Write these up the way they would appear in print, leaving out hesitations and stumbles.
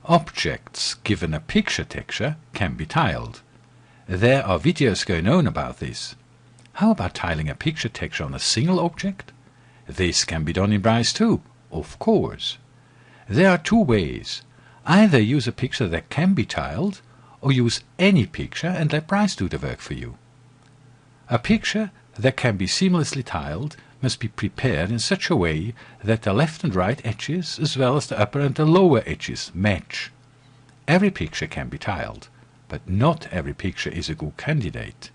Objects given a picture texture can be tiled. There are videos going on about this. How about tiling a picture texture on a single object? This can be done in Bryce too, of course. There are two ways. Either use a picture that can be tiled, or use any picture and let Bryce do the work for you. A picture that can be seamlessly tiled must be prepared in such a way that the left and right edges, as well as the upper and the lower edges, match. Every picture can be tiled, but not every picture is a good candidate.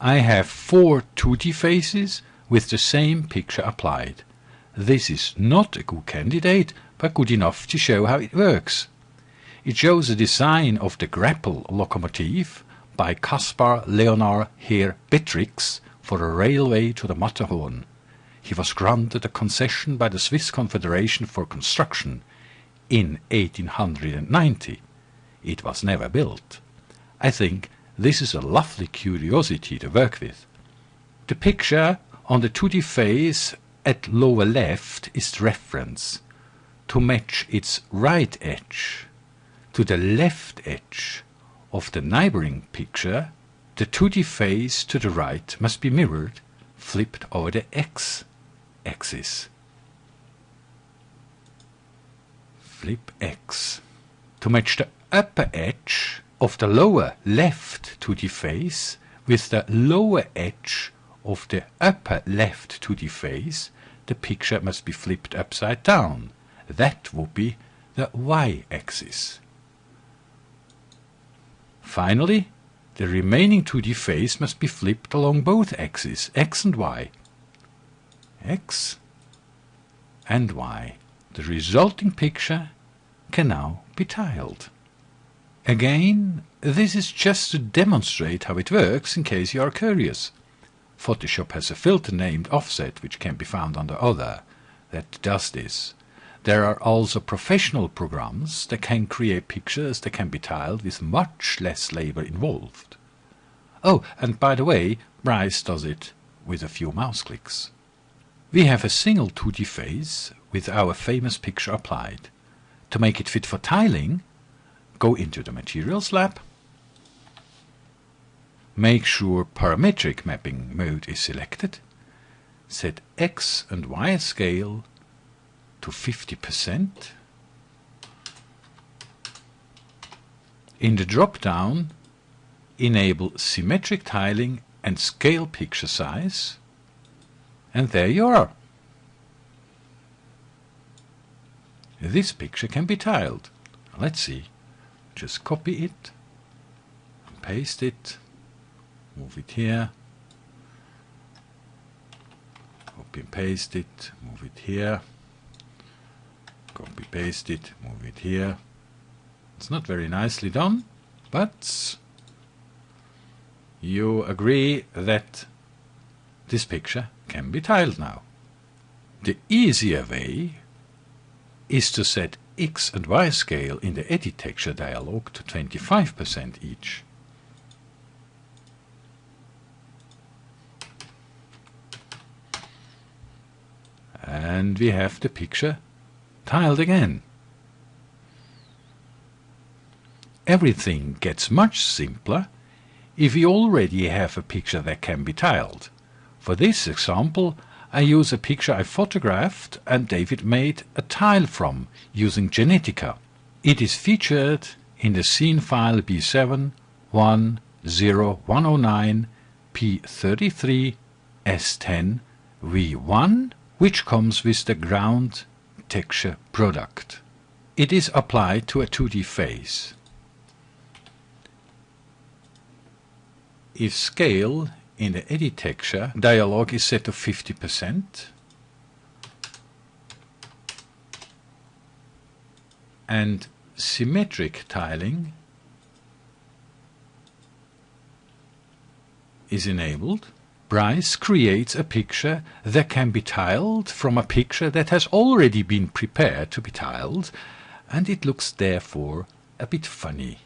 I have 4 2D faces with the same picture applied. This is not a good candidate, but good enough to show how it works. It shows a design of the grapple locomotive by Caspar Leonard Herr Betrix for a railway to the Matterhorn. He was granted a concession by the Swiss Confederation for construction in 1890. It was never built. I think this is a lovely curiosity to work with. The picture on the 2D face at lower left is the reference. To match its right edge to the left edge of the neighboring picture, the 2D face to the right must be mirrored, flipped over the x-axis. Flip x. To match the upper edge of the lower left 2D face with the lower edge of the upper left 2D face, the picture must be flipped upside down. That would be the y-axis. Finally, the remaining 2D face must be flipped along both axes, x and y. X and y. The resulting picture can now be tiled. Again, this is just to demonstrate how it works in case you are curious. Photoshop has a filter named Offset, which can be found under Other, that does this. There are also professional programs that can create pictures that can be tiled with much less labor involved. Oh, and by the way, Bryce does it with a few mouse clicks. We have a single 2D face with our famous picture applied. To make it fit for tiling, go into the Materials lab. Make sure Parametric Mapping mode is selected. Set X and Y scale to 50%. In the drop-down, enable Symmetric Tiling and Scale Picture Size. And there you are. This picture can be tiled. Let's see. Just copy it, paste it, move it here, copy and paste it, move it here, copy paste it, move it here. It's not very nicely done, but you agree that this picture can be tiled now. The easier way is to set X and Y scale in the Edit Texture dialog to 25% each. And we have the picture tiled again. Everything gets much simpler if we already have a picture that can be tiled. For this example, I use a picture I photographed and David made a tile from using Genetica. It is featured in the scene file B7-10109 P33 S10 V1, which comes with the ground texture product. It is applied to a 2D face. If scale in the Edit Texture dialog is set to 50%, and symmetric tiling is enabled, Bryce creates a picture that can be tiled from a picture that has already been prepared to be tiled, and it looks therefore a bit funny.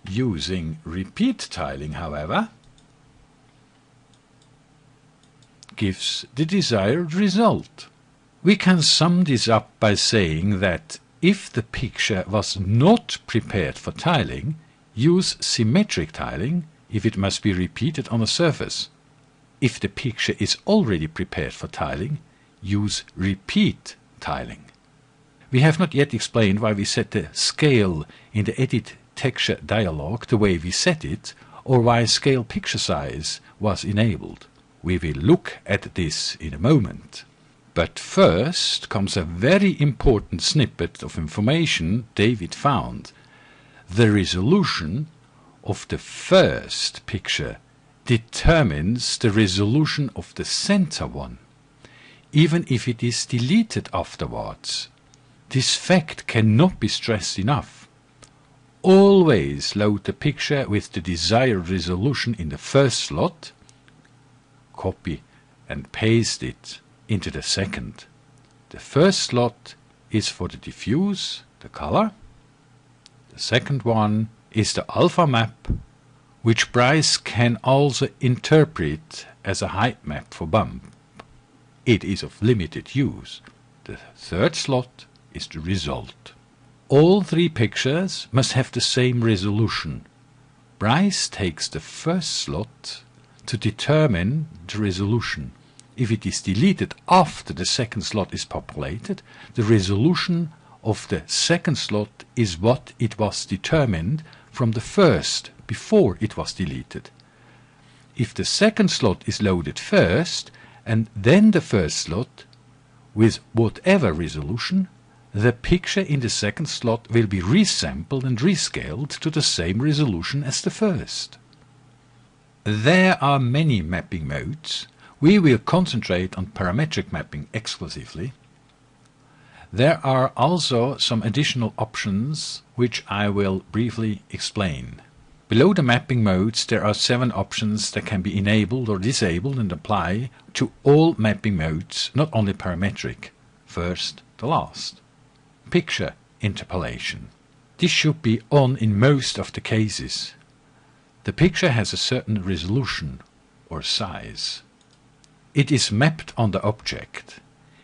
Using repeat tiling, however, gives the desired result. We can sum this up by saying that If the picture was not prepared for tiling, use symmetric tiling if it must be repeated on a surface. If the picture is already prepared for tiling, use repeat tiling. We have not yet explained why we set the scale in the Edit Texture dialog the way we set it, or why Scale Picture Size was enabled. We will look at this in a moment. But first comes a very important snippet of information David found. The resolution of the first picture determines the resolution of the center one, even if it is deleted afterwards. This fact cannot be stressed enough. Always load the picture with the desired resolution in the first slot, copy and paste it into the second. The first slot is for the diffuse, the color. The second one is the alpha map, which Bryce can also interpret as a height map for bump. It is of limited use. The third slot is the result. All three pictures must have the same resolution. Bryce takes the first slot to determine the resolution. If it is deleted after the second slot is populated, the resolution of the second slot is what it was determined from the first before it was deleted. If the second slot is loaded first and then the first slot with whatever resolution, the picture in the second slot will be resampled and rescaled to the same resolution as the first. There are many mapping modes. We will concentrate on parametric mapping exclusively. There are also some additional options which I will briefly explain. Below the mapping modes there are 7 options that can be enabled or disabled and apply to all mapping modes, not only parametric. First to last. Picture interpolation. This should be on in most of the cases. The picture has a certain resolution or size. It is mapped on the object.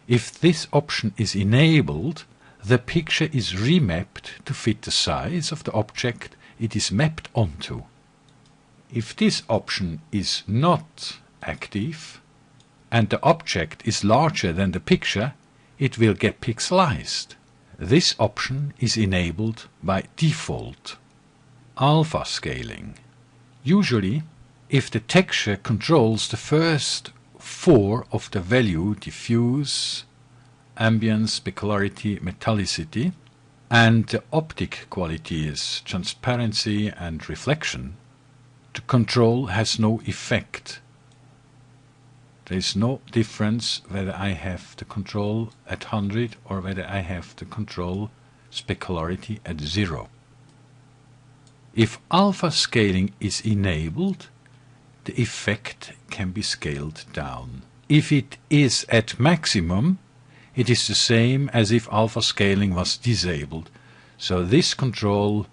If this option is enabled, the picture is remapped to fit the size of the object it is mapped onto. If this option is not active and the object is larger than the picture, it will get pixelized. This option is enabled by default. Alpha scaling. Usually, if the texture controls the first 4 of the value diffuse, ambience, specularity, metallicity, and the optic qualities transparency and reflection, the control has no effect. There is no difference whether I have the control at 100 or whether I have the control specularity at 0. If alpha scaling is enabled, the effect can be scaled down. If it is at maximum, it is the same as if alpha scaling was disabled. So this control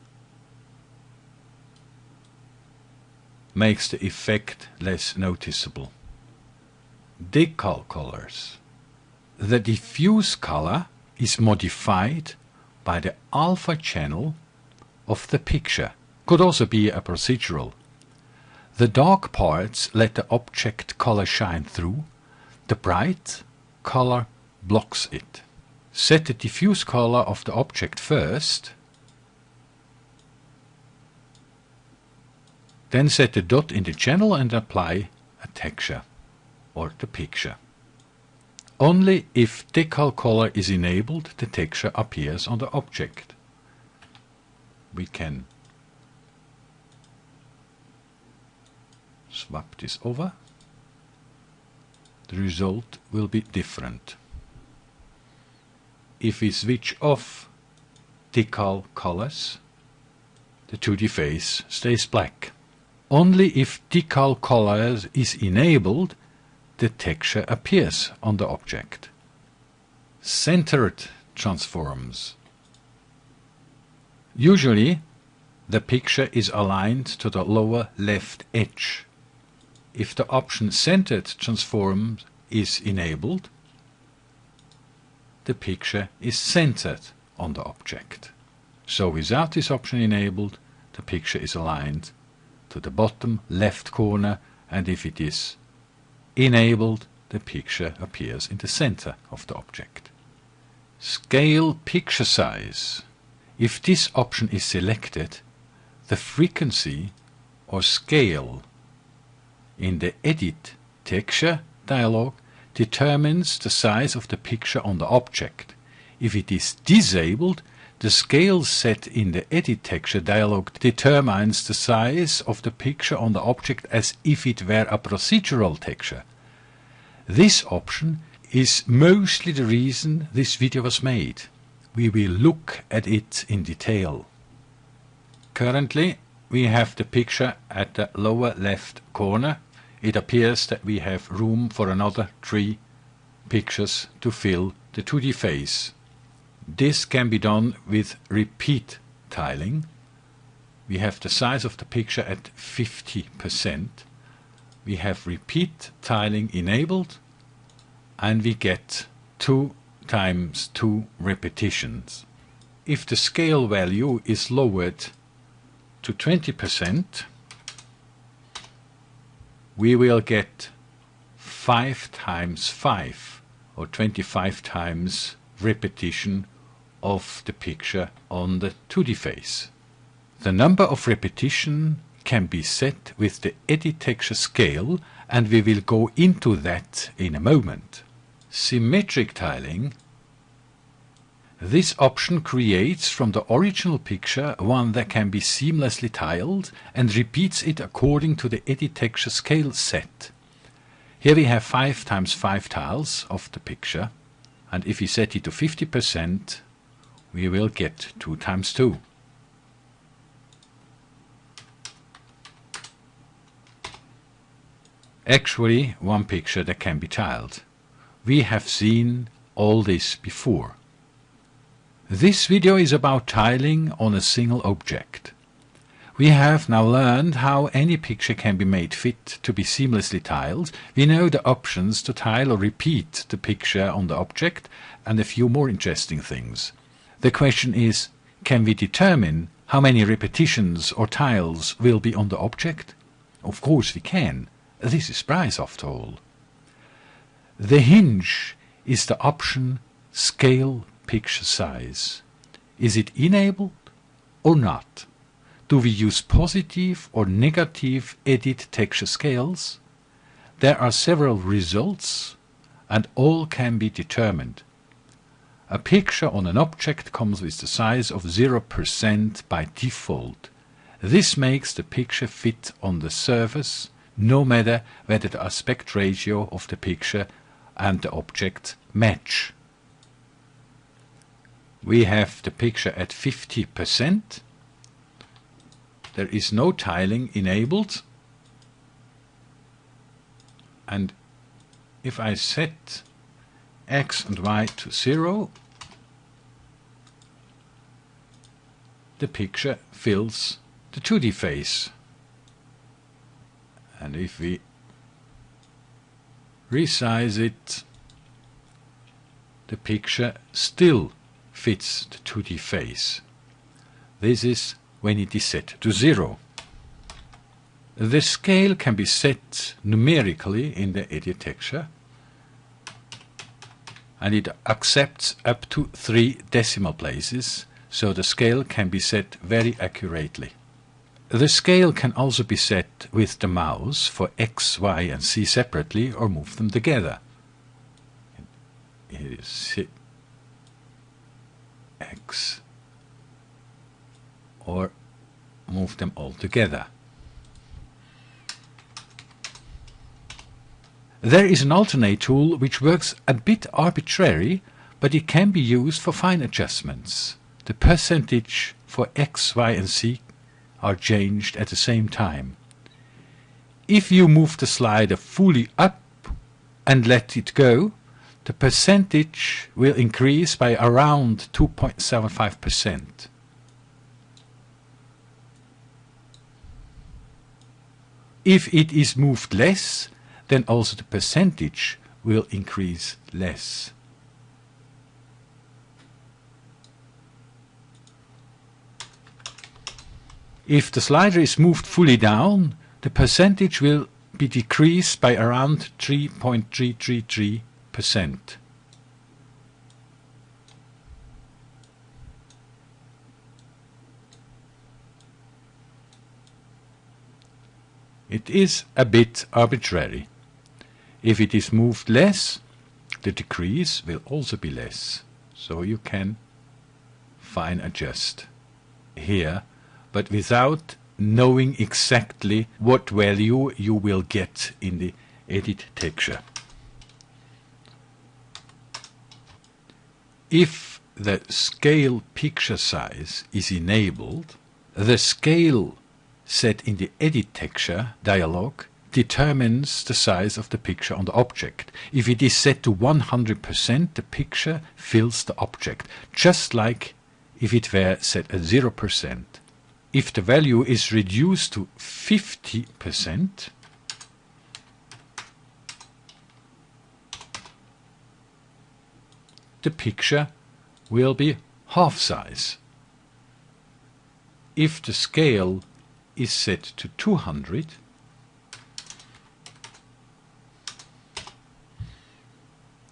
makes the effect less noticeable. Decal colors. The diffuse color is modified by the alpha channel of the picture. Could also be a procedural. The dark parts let the object color shine through. The bright color blocks it. Set the diffuse color of the object first. Then set the dot in the channel and apply a texture or the picture. Only if decal color is enabled, the texture appears on the object. We can swap this over. The result will be different. If we switch off decal colors, the 2D face stays black. Only if decal colors is enabled, the texture appears on the object. Centered transforms. Usually, the picture is aligned to the lower left edge. If the option Centered Transform is enabled, the picture is centered on the object. So without this option enabled, the picture is aligned to the bottom left corner, and if it is enabled, the picture appears in the center of the object. Scale picture size. If this option is selected, the frequency or scale in the Edit Texture dialog determines the size of the picture on the object. If it is disabled, the scale set in the Edit Texture dialog determines the size of the picture on the object as if it were a procedural texture. This option is mostly the reason this video was made. We will look at it in detail. Currently, we have the picture at the lower left corner. It appears that we have room for another 3 pictures to fill the 2D face. This can be done with repeat tiling. We have the size of the picture at 50%. We have repeat tiling enabled, and we get 2 times 2 repetitions. If the scale value is lowered to 20%, we will get 5 times 5 or 25 times repetition of the picture on the 2D face. The number of repetition can be set with the Edit Texture scale, and we will go into that in a moment. Symmetric tiling. This option creates from the original picture one that can be seamlessly tiled and repeats it according to the Edit Texture scale set. Here we have 5 times 5 tiles of the picture, and if we set it to 50%, we will get 2 times 2. Actually, one picture that can be tiled. We have seen all this before. This video is about tiling on a single object. We have now learned how any picture can be made fit to be seamlessly tiled. We know the options to tile or repeat the picture on the object, and a few more interesting things. The question is, can we determine how many repetitions or tiles will be on the object? Of course we can. This is Bryce after all. The hinge is the option Scale Picture Size. Is it enabled or not? Do we use positive or negative Edit Texture scales? There are several results, and all can be determined. A picture on an object comes with the size of 0% by default. This makes the picture fit on the surface, no matter whether the aspect ratio of the picture and the object match. We have the picture at 50%. There is no tiling enabled, and if I set X and Y to 0, the picture fills the 2D face. And if we resize it, the picture still fits the 2D face. This is when it is set to 0. The scale can be set numerically in the Edit Texture, and it accepts up to 3 decimal places, so the scale can be set very accurately. The scale can also be set with the mouse for X, Y and Z separately, or move them together. Here is X, or move them all together. There is an alternate tool which works a bit arbitrary, but it can be used for fine adjustments. The percentage for X, Y and Z are changed at the same time. If you move the slider fully up and let it go, the percentage will increase by around 2.75%. If it is moved less, then also the percentage will increase less. If the slider is moved fully down, the percentage will be decreased by around 3.333%. It is a bit arbitrary. If it is moved less, the decrease will also be less. So you can fine adjust here, but without knowing exactly what value you will get in the edit texture. If the scale picture size is enabled, the scale set in the edit texture dialog determines the size of the picture on the object. If it is set to 100%, the picture fills the object, just like if it were set at 0%. If the value is reduced to 50%, the picture will be half size. If the scale is set to 200,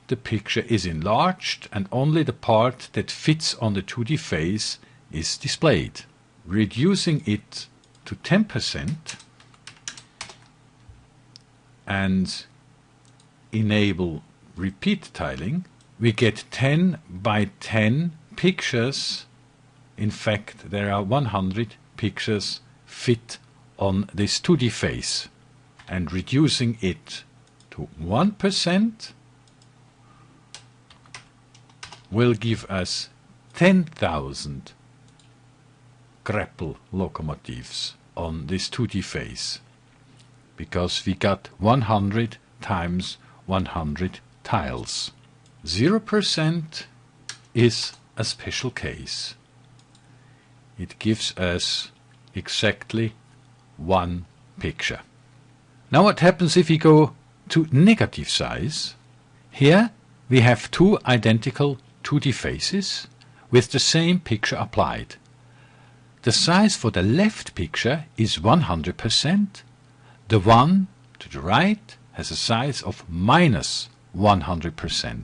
the picture is enlarged and only the part that fits on the 2D face is displayed. Reducing it to 10% and enable repeat tiling, we get 10 by 10 pictures. In fact, there are 100 pictures fit on this 2D face. And reducing it to 1% will give us 10,000 grapple locomotives on this 2D face, because we got 100 times 100 tiles. 0% is a special case. It gives us exactly one picture. Now what happens if we go to negative size? Here we have two identical 2D faces with the same picture applied. The size for the left picture is 100%. The one to the right has a size of minus 100%.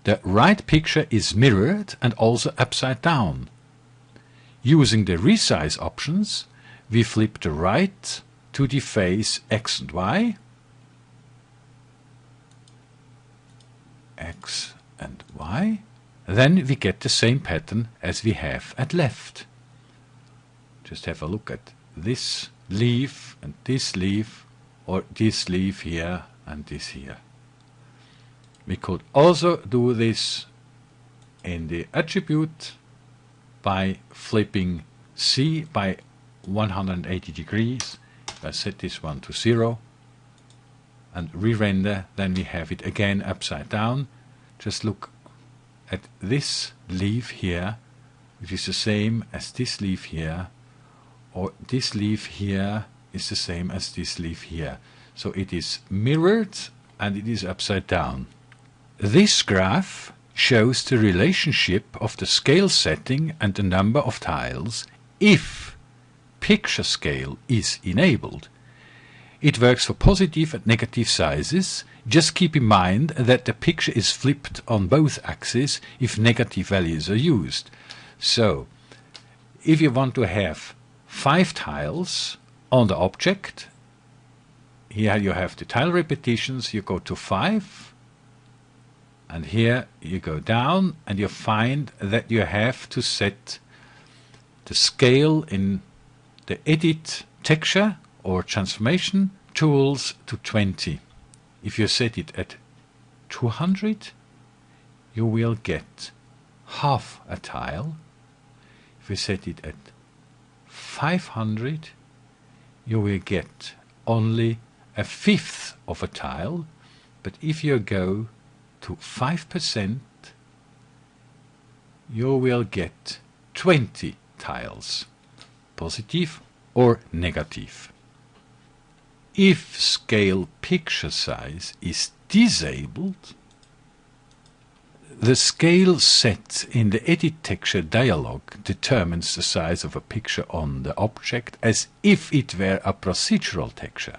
The right picture is mirrored and also upside down. Using the resize options, we flip the right 2D face X and Y, X and Y, then we get the same pattern as we have at left. Just have a look at this leaf and this leaf, or this leaf here and this here. We could also do this in the attribute by flipping C by 180 degrees. If I set this one to 0 and re-render, then we have it again upside down. Just look at this leaf here, which is the same as this leaf here, or this leaf here is the same as this leaf here. So it is mirrored and it is upside down. This graph shows the relationship of the scale setting and the number of tiles if picture scale is enabled. It works for positive and negative sizes. Just keep in mind that the picture is flipped on both axes if negative values are used. So, if you want to have 5 tiles on the object, here you have the tile repetitions, you go to 5, and here you go down and you find that you have to set the scale in the edit texture or transformation tools to 20. If you set it at 200, you will get half a tile. If you set it at 500, you will get only a fifth of a tile. But if you go to 5%, you will get 20 tiles, positive or negative. If scale picture size is disabled, The scale set in the Edit Texture dialog determines the size of a picture on the object as if it were a procedural texture.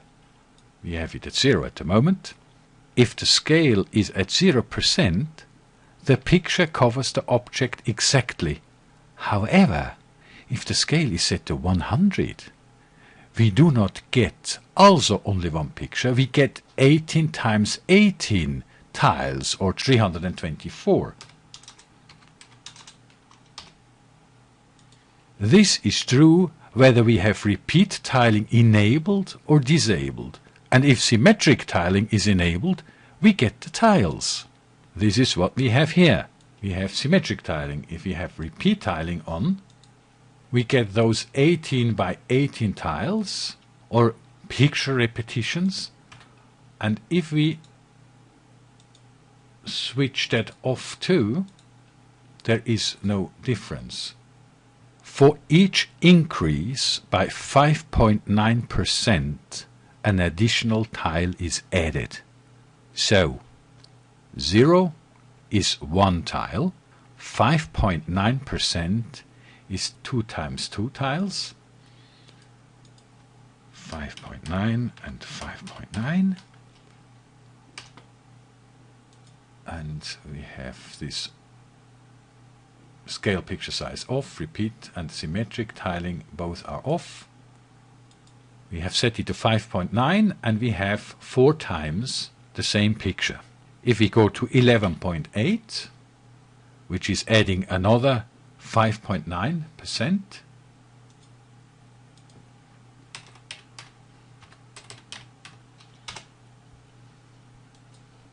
We have it at 0 at the moment. If the scale is at 0%, the picture covers the object exactly. However, if the scale is set to 100, we do not get also only one picture, we get 18 times 18 tiles, or 324. This is true whether we have repeat tiling enabled or disabled, and if symmetric tiling is enabled, we get the tiles. This is what we have here. We have symmetric tiling. If we have repeat tiling on, we get those 18 by 18 tiles, or picture repetitions, and if we switch that off too, there is no difference. For each increase by 5.9%, an additional tile is added. So 0 is 1 tile, 5.9% is 2 times 2 tiles, 5.9 and 5.9, and we have this scale picture size off, repeat and symmetric tiling both are off. We have set it to 5.9 and we have 4 times the same picture. If we go to 11.8, which is adding another 5.9%,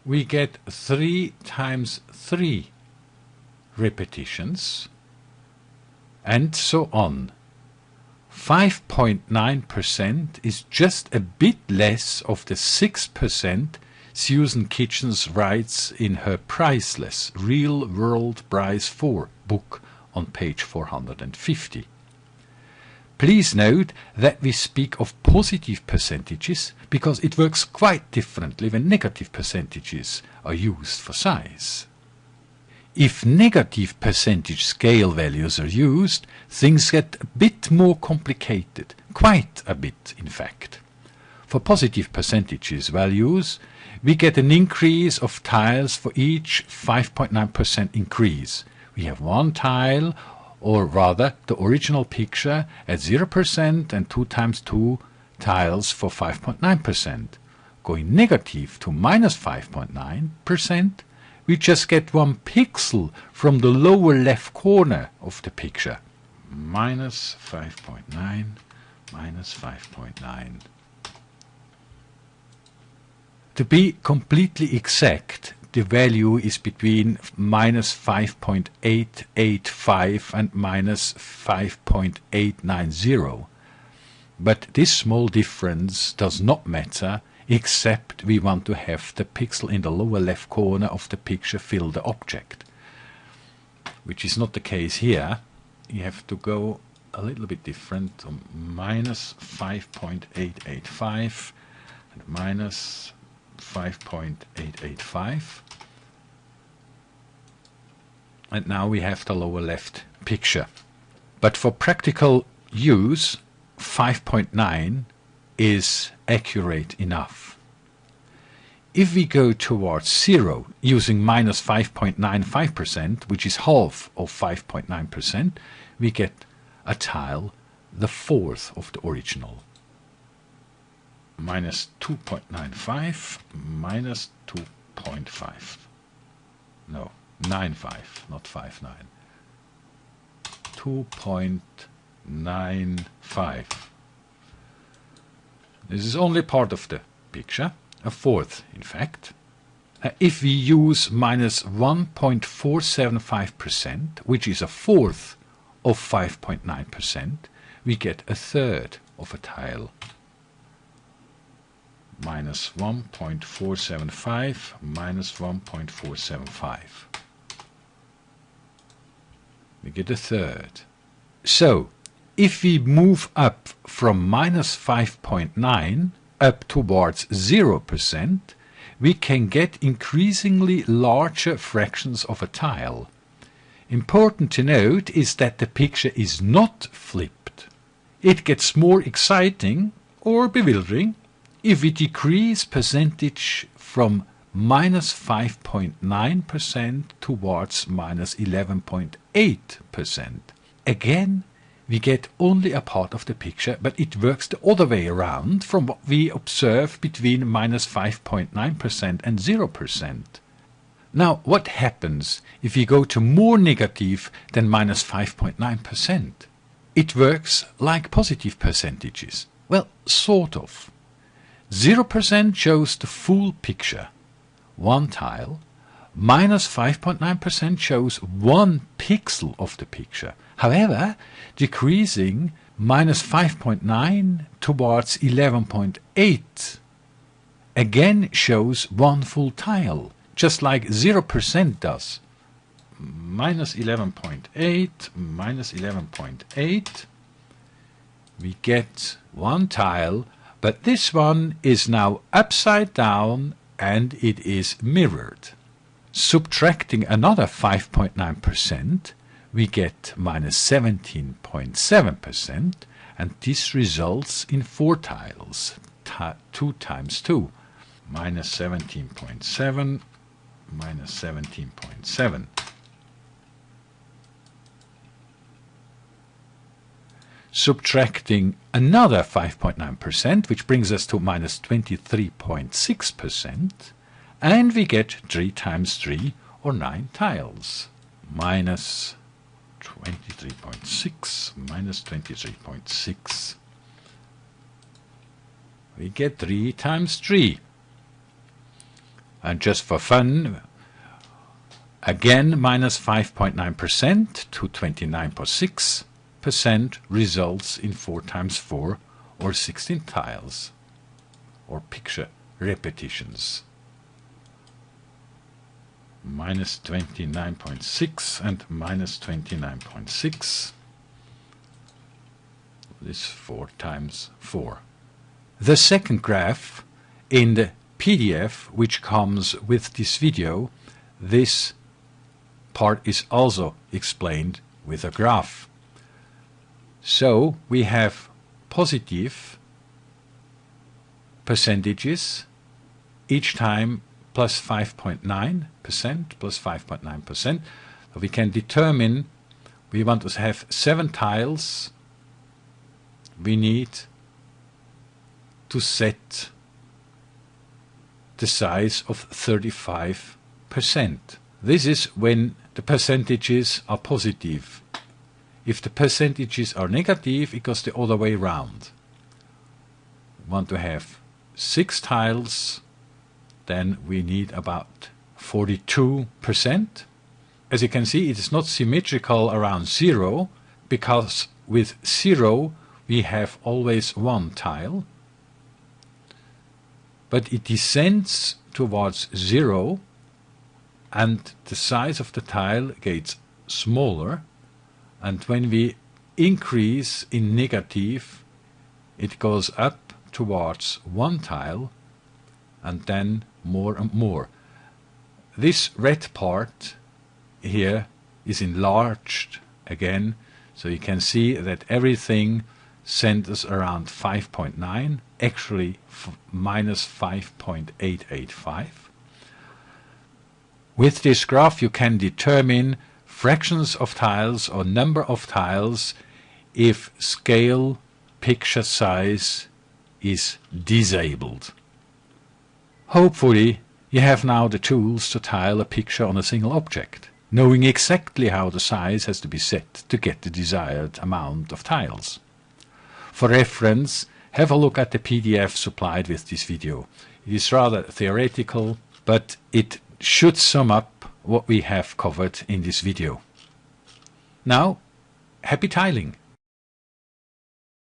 we get 3 times 3 repetitions, and so on. 5.9% is just a bit less of the 6% Susan Kitchens writes in her priceless Real World Bryce 4 book on page 450. Please note that we speak of positive percentages because it works quite differently when negative percentages are used for size. If negative percentage scale values are used, things get a bit more complicated, quite a bit in fact. For positive percentages values, we get an increase of tiles for each 5.9% increase. We have 1 tile, or rather the original picture, at 0% and 2 times 2 tiles for 5.9%. Going negative to minus 5.9%, we just get 1 pixel from the lower left corner of the picture. Minus 5.9, minus 5.9. To be completely exact, the value is between minus 5.885 and minus 5.890. But this small difference does not matter, except we want to have the pixel in the lower left corner of the picture fill the object, which is not the case here. You have to go a little bit different, to minus 5.885 and minus 5.885, and now we have the lower left picture. But for practical use, 5.9 is accurate enough. If we go towards 0 using minus 5.95%, which is half of 5.9%, we get a tile the fourth of the original. Minus 2.95 minus 2.5. No, 95, not 59. 2.95. This is only part of the picture, a fourth in fact. If we use minus 1.475%, which is a fourth of 5.9%, we get a third of a tile. Minus 1.475 minus 1.475. We get a third. So, if we move up from minus 5.9 up towards 0%, we can get increasingly larger fractions of a tile. Important to note is that the picture is not flipped. It gets more exciting or bewildering if we decrease percentage from minus 5.9% towards minus 11.8%. Again, we get only a part of the picture, but it works the other way around from what we observe between minus 5.9% and 0%. Now, what happens if we go to more negative than minus 5.9%? It works like positive percentages. Well, sort of. 0% shows the full picture, one tile. Minus 5.9% shows one pixel of the picture. However, decreasing minus 5.9 towards 11.8 again shows one full tile, just like 0% does. Minus 11.8, minus 11.8, we get one tile, but this one is now upside down and it is mirrored. Subtracting another 5.9%, we get minus 17.7%, and this results in 4 tiles, 2 times 2, minus 17.7, minus 17.7. Subtracting another 5.9%, which brings us to minus 23.6%, and we get 3 times 3, or 9 tiles. Minus 23.6, minus 23.6. We get 3 times 3. And just for fun, again minus 5.9% to 29.6% results in 4 times 4, or 16 tiles, or picture repetitions. Minus 29.6 and minus 29.6. This 4 times 4. The second graph in the PDF, which comes with this video, this part is also explained with a graph. So we have positive percentages each time plus 5.9%, plus 5.9%. So we can determine we want to have 7 tiles. We need to set the size of 35%. This is when the percentages are positive. If the percentages are negative, it goes the other way around. We want to have 6 tiles, then we need about 42%. As you can see, it is not symmetrical around 0, because with 0 we have always 1 tile, but it descends towards 0 and the size of the tile gets smaller, and when we increase in negative, it goes up towards 1 tile and then more and more. This red part here is enlarged again, so you can see that everything centers around 5.9, actually minus 5.885. With this graph you can determine fractions of tiles or number of tiles if scale picture size is disabled. Hopefully you have now the tools to tile a picture on a single object, knowing exactly how the size has to be set to get the desired amount of tiles. For reference, have a look at the PDF supplied with this video. It is rather theoretical, but it should sum up what we have covered in this video. Now, happy tiling!